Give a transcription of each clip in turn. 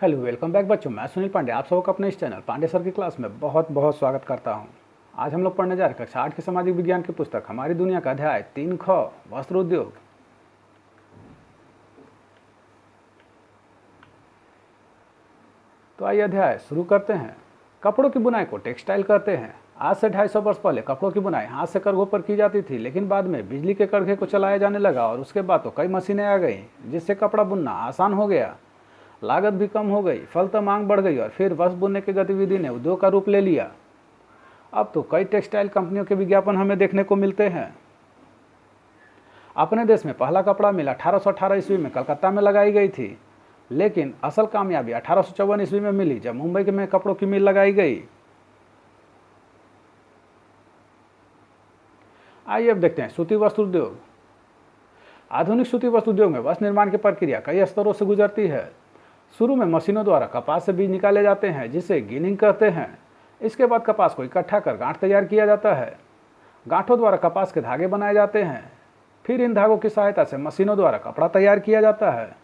Hello welcome back बच्चों, मैं सुनील पांडे आप सबको अपने इस चैनल पांडे सर की क्लास में बहुत बहुत स्वागत करता हूं। आज हम लोग पढ़ने जा रहे हैं कक्षा 8 की सामाजिक विज्ञान की पुस्तक हमारी दुनिया का अध्याय 3 ख वस्त्र उद्योग। तो आइए अध्याय शुरू करते हैं। कपड़ों की बुनाई को टेक्सटाइल कहते हैं। आज से 250 वर्ष पहले कपड़ों की बुनाई हाथ से करघों पर की जाती थी, लेकिन बाद में बिजली के करघे को चलाया जाने लगा और उसके बाद तो कई मशीनें आ गई जिससे कपड़ा बुनना आसान हो गया, लागत भी कम हो गई, फलतः मांग बढ़ गई और फिर वस्त्र बुनने की गतिविधि ने उद्योग का रूप ले लिया। अब तो कई टेक्सटाइल कंपनियों के विज्ञापन हमें देखने को मिलते हैं। अपने देश में पहला कपड़ा मिल 1818 ईस्वी में कलकत्ता में लगाई गई थी, लेकिन असल कामयाबी 1854 ईस्वी में मिली जब मुंबई में कपड़ों की मिल लगाई गई। आइए अब देखते हैं सूती वस्त्र उद्योग। आधुनिक सूती वस्त्र उद्योग में वस्त्र निर्माण की प्रक्रिया कई स्तरों से गुजरती है। शुरू में मशीनों द्वारा कपास से बीज निकाले जाते हैं जिसे गिनिंग कहते हैं। इसके बाद कपास को इकट्ठा कर गांठ तैयार किया जाता है। गांठों द्वारा कपास के धागे बनाए जाते हैं। फिर इन धागों की सहायता से मशीनों द्वारा कपड़ा तैयार किया जाता है।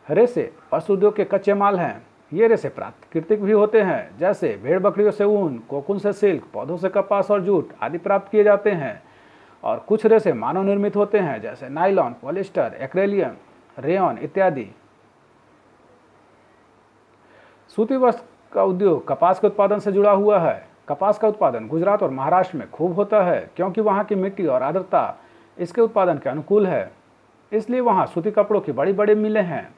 रेशे वस्त्र उद्योग के कच्चे माल हैं। ये रेशे प्राकृतिक भी होते हैं, जैसे भेड़ बकरियों से ऊन, कोकून से सिल्क, पौधों से कपास और जूट आदि प्राप्त किए जाते हैं। और कुछ रेशे मानव निर्मित होते हैं, जैसे नायलॉन, पॉलिस्टर, एक्रेलियम, रेयन इत्यादि। सूती वस्त्र का उद्योग कपास के उत्पादन से जुड़ा हुआ है। कपास का उत्पादन गुजरात और महाराष्ट्र में खूब होता है, क्योंकि वहाँ की मिट्टी और आर्द्रता इसके उत्पादन के अनुकूल है। इसलिए वहाँ सूती कपड़ों की बड़ी बड़ी मिलें हैं।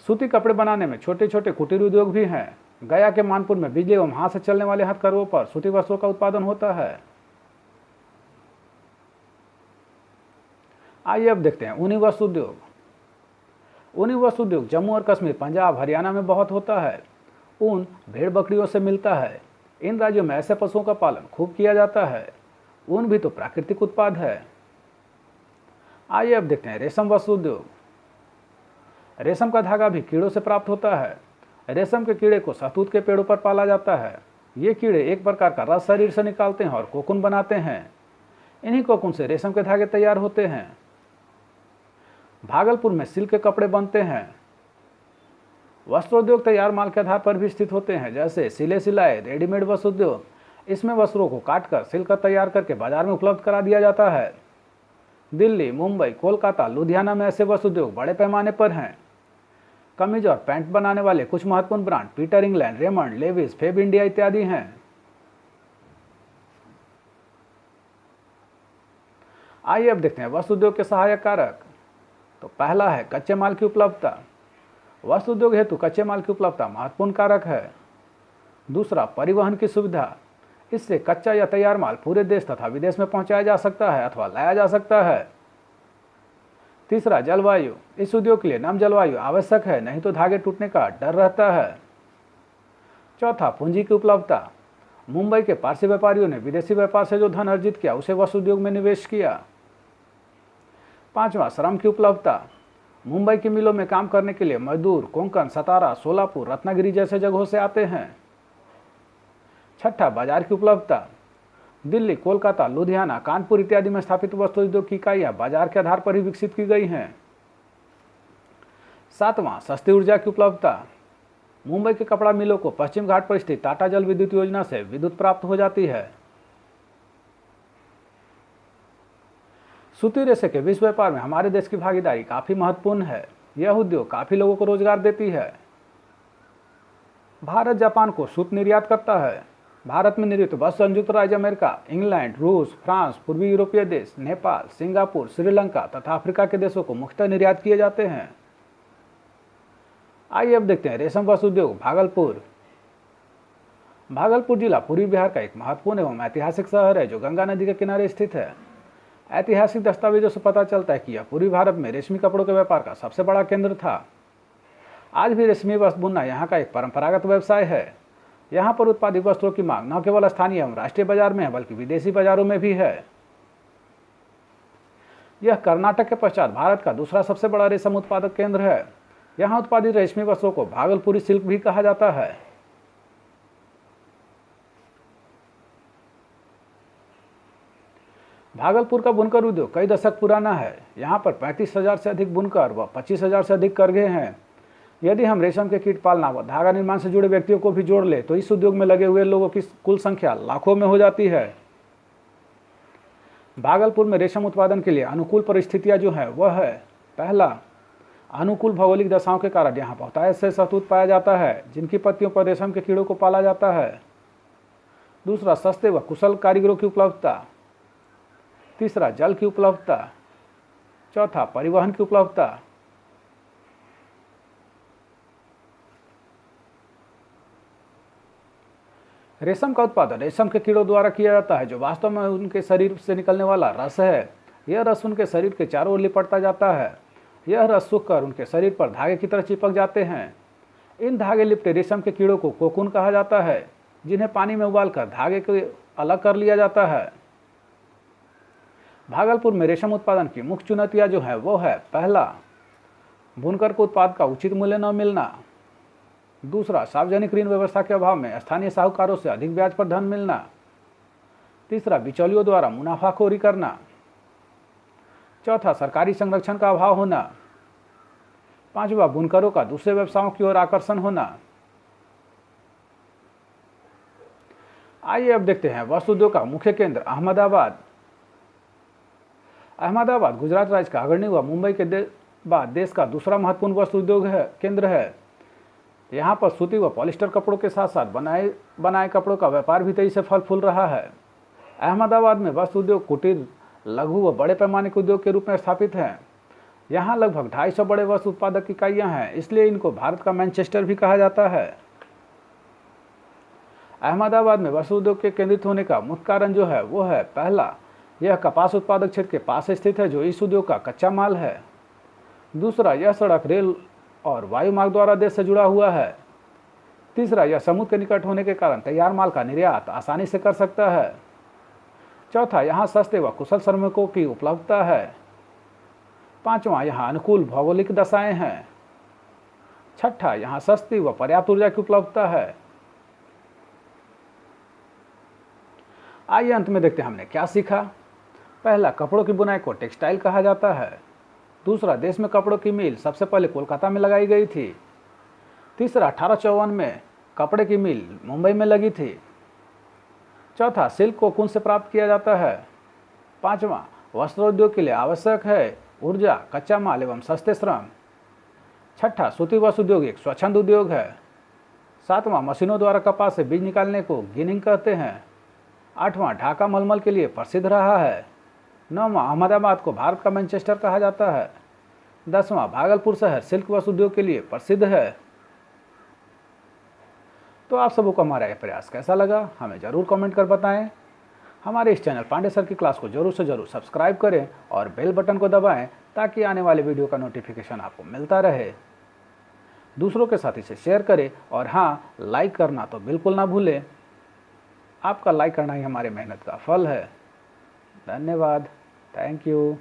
सूती कपड़े बनाने में छोटे छोटे कुटीर उद्योग भी हैं। गया के मानपुर में बिजली एवं हाथ से चलने वाले हथकरघों पर सूती वस्त्रों का उत्पादन होता है। आइए अब देखते हैं ऊनी वस्त्र उद्योग। ऊनी वस्त्र उद्योग जम्मू और कश्मीर, पंजाब, हरियाणा में बहुत होता है। ऊन भेड़ बकरियों से मिलता है। इन राज्यों में ऐसे पशुओं का पालन खूब किया जाता है। ऊन भी तो प्राकृतिक उत्पाद है। आइए अब देखते हैं रेशम वस्त्र उद्योग। रेशम का धागा भी कीड़ों से प्राप्त होता है। रेशम के कीड़े को शहतूत के पेड़ों पर पाला जाता है। ये कीड़े एक प्रकार का रस शरीर से निकालते हैं और कोकून बनाते हैं। इन्हीं कोकून से रेशम के धागे तैयार होते हैं। भागलपुर में सिल्क के कपड़े बनते हैं। वस्त्रोद्योग तैयार माल के आधार पर भी स्थित होते हैं, जैसे सिले सिलाए, रेडीमेड वस्त्र उद्योग। इसमें वस्त्रों को काटकर सिलकर तैयार करके बाजार में उपलब्ध करा दिया जाता है। दिल्ली, मुंबई, कोलकाता, लुधियाना में ऐसे वस्त्र उद्योग बड़े पैमाने पर हैं। कमीज और पैंट बनाने वाले कुछ महत्वपूर्ण brand Peter England, Raymond, Levi's, Fab India इत्यादि हैं। आइए अब देखते हैं वस्त्र उद्योग के सहायक कारक। तो पहला है कच्चे माल की उपलब्धता। वस्त्र उद्योग हेतु कच्चे माल की उपलब्धता महत्वपूर्ण कारक है। दूसरा, परिवहन की सुविधा। इससे कच्चा या तैयार माल पूरे देश तथा विदेश में पहुंचाया जा सकता है अथवा लाया जा सकता है। तीसरा, जलवायु। इस उद्योग के लिए नम जलवायु आवश्यक है, नहीं तो धागे टूटने का डर रहता है। चौथा, पूंजी की उपलब्धता। मुंबई के पारसी व्यापारियों ने विदेशी व्यापार से जो धन अर्जित किया उसे वस्त्र उद्योग में निवेश किया। पांचवा, श्रम की उपलब्धता। मुंबई की मिलों में काम करने के लिए मजदूर कोंकण, सतारा, सोलापुर, रत्नागिरी जैसे जगहों से आते हैं। छठा, बाजार की उपलब्धता। दिल्ली, कोलकाता, लुधियाना, कानपुर इत्यादि में स्थापित वस्त्र उद्योग की इकाइयां बाजार के आधार पर ही विकसित की गई हैं। सातवां, सस्ती ऊर्जा की उपलब्धता। मुंबई के कपड़ा मिलों को पश्चिम घाट पर स्थित टाटा जल विद्युत योजना से विद्युत प्राप्त हो जाती है। सूती रेशे के विश्व व्यापार में हमारे देश की भागीदारी काफी महत्वपूर्ण है। यह उद्योग काफी लोगों को रोजगार देती है। भारत जापान को सूत निर्यात करता है। भारत में निर्मित वस्त्र संयुक्त राज्य अमेरिका, इंग्लैंड, रूस, फ्रांस, पूर्वी यूरोपीय देश, नेपाल, सिंगापुर, श्रीलंका तथा अफ्रीका के देशों को मुख्यतः निर्यात किए जाते हैं। आइए अब देखते हैं रेशम वस्त्र उद्योग भागलपुर। भागलपुर जिला पूर्वी बिहार का एक महत्वपूर्ण एवं ऐतिहासिक शहर है जो गंगा नदी के किनारे स्थित है। ऐतिहासिक दस्तावेजों से पता चलता है कि यह पूर्वी भारत में रेशमी कपड़ों के व्यापार का सबसे बड़ा केंद्र था। आज भी रेशमी वस्त्र बुनना यहाँ का एक परंपरागत व्यवसाय है। यहाँ पर उत्पादित वस्त्रों की मांग न केवल स्थानीय एवं राष्ट्रीय बाजार में है, बल्कि विदेशी बाजारों में भी है। यह कर्नाटक के पश्चात भारत का दूसरा सबसे बड़ा रेशम उत्पादक केंद्र है। यहाँ उत्पादित रेशमी वस्त्रों को भागलपुरी सिल्क भी कहा जाता है। भागलपुर का बुनकर उद्योग कई दशक पुराना है। यहाँ पर 35,000 से अधिक बुनकर व 25,000 से अधिक करघे हैं। यदि हम रेशम के कीट पालना व धागा निर्माण से जुड़े व्यक्तियों को भी जोड़ ले तो इस उद्योग में लगे हुए लोगों की कुल संख्या लाखों में हो जाती है। भागलपुर में रेशम उत्पादन के लिए अनुकूल परिस्थितियां जो है वह है, पहला, अनुकूल भौगोलिक दशाओं के कारण यहाँ बहुतायत से शहतूत पाया जाता है जिनकी पत्तियों पर रेशम के कीड़ों को पाला जाता है। दूसरा, सस्ते व कुशल कारीगरों की उपलब्धता। तीसरा, जल की उपलब्धता। चौथा, परिवहन की उपलब्धता। रेशम का उत्पादन रेशम के कीड़ों द्वारा किया जाता है जो वास्तव में उनके शरीर से निकलने वाला रस है। यह रस उनके शरीर के चारों ओर लिपटता जाता है। यह रस सूखकर उनके शरीर पर धागे की तरह चिपक जाते हैं। इन धागे लिपटे रेशम के कीड़ों को कोकून कहा जाता है जिन्हें पानी में उबालकर धागे को अलग कर लिया जाता है। भागलपुर में रेशम उत्पादन की मुख्य चुनौतियां जो है वो है, पहला, बुनकर को उत्पाद का उचित मूल्य न मिलना। दूसरा, सार्वजनिक ऋण व्यवस्था के अभाव में स्थानीय साहूकारों से अधिक ब्याज पर धन मिलना। तीसरा, बिचौलियों द्वारा मुनाफाखोरी करना। चौथा, सरकारी संरक्षण का अभाव होना। पांचवा, बुनकरों का दूसरे व्यवसायों की ओर आकर्षण होना। आइए अब देखते हैं वस्त्र उद्योग का मुख्य केंद्र अहमदाबाद। अहमदाबाद गुजरात राज्य का अग्रणी व मुंबई के बाद देश का दूसरा महत्वपूर्ण वस्त्र उद्योग केंद्र है। यहाँ पर सूती व पॉलिस्टर कपड़ों के साथ साथ बनाए कपड़ों का व्यापार भी तेजी से फल फूल रहा है। अहमदाबाद में वस्त्र उद्योग कुटीर, लघु व बड़े पैमाने के उद्योग के रूप में स्थापित हैं। यहाँ लगभग 250 बड़े वस्त्र उत्पादक इकाइयाँ हैं, इसलिए इनको भारत का मैनचेस्टर भी कहा जाता है। अहमदाबाद में वस्त्र उद्योग के केंद्रित होने का मुख्य कारण जो है वो है, पहला, यह कपास उत्पादक क्षेत्र के पास स्थित है जो इस उद्योग का कच्चा माल है। दूसरा, यह सड़क, रेल और वायु मार्ग द्वारा देश से जुड़ा हुआ है। तीसरा, यह समुद्र के निकट होने के कारण तैयार माल का निर्यात आसानी से कर सकता है। चौथा, यहाँ सस्ते व कुशल श्रमिकों की उपलब्धता है। पांचवा, यहाँ अनुकूल भौगोलिक दशाएं हैं। छठा, यहाँ सस्ती व पर्याप्त ऊर्जा की उपलब्धता है। आइए अंत में देखते हैं हमने क्या सीखा। पहला, कपड़ों की बुनाई को टेक्सटाइल कहा जाता है। दूसरा, देश में कपड़ों की मिल सबसे पहले कोलकाता में लगाई गई थी। तीसरा, 1854 में कपड़े की मिल मुंबई में लगी थी। चौथा, सिल्क को कोकून से प्राप्त किया जाता है। पांचवा, वस्त्रोद्योग के लिए आवश्यक है ऊर्जा, कच्चा माल एवं सस्ते श्रम। छठा, सूती वस्त्र उद्योग एक स्वच्छंद उद्योग है। सातवां, मशीनों द्वारा कपास से बीज निकालने को गिनिंग कहते हैं। आठवां, ढाका मलमल के लिए प्रसिद्ध रहा है। नौवां, अहमदाबाद को भारत का मैनचेस्टर कहा जाता है। 10वां, भागलपुर शहर सिल्क वस्त्र उद्योग के लिए प्रसिद्ध है। तो आप सबों को हमारा यह प्रयास कैसा लगा हमें ज़रूर कमेंट कर बताएं। हमारे इस चैनल पांडे सर की क्लास को जरूर से ज़रूर सब्सक्राइब करें और बेल बटन को दबाएं ताकि आने वाले वीडियो का नोटिफिकेशन आपको मिलता रहे। दूसरों के साथ इसे शेयर करें और हाँ, लाइक करना तो बिल्कुल ना भूलें। आपका लाइक करना ही हमारे मेहनत का फल है। धन्यवाद। Thank you.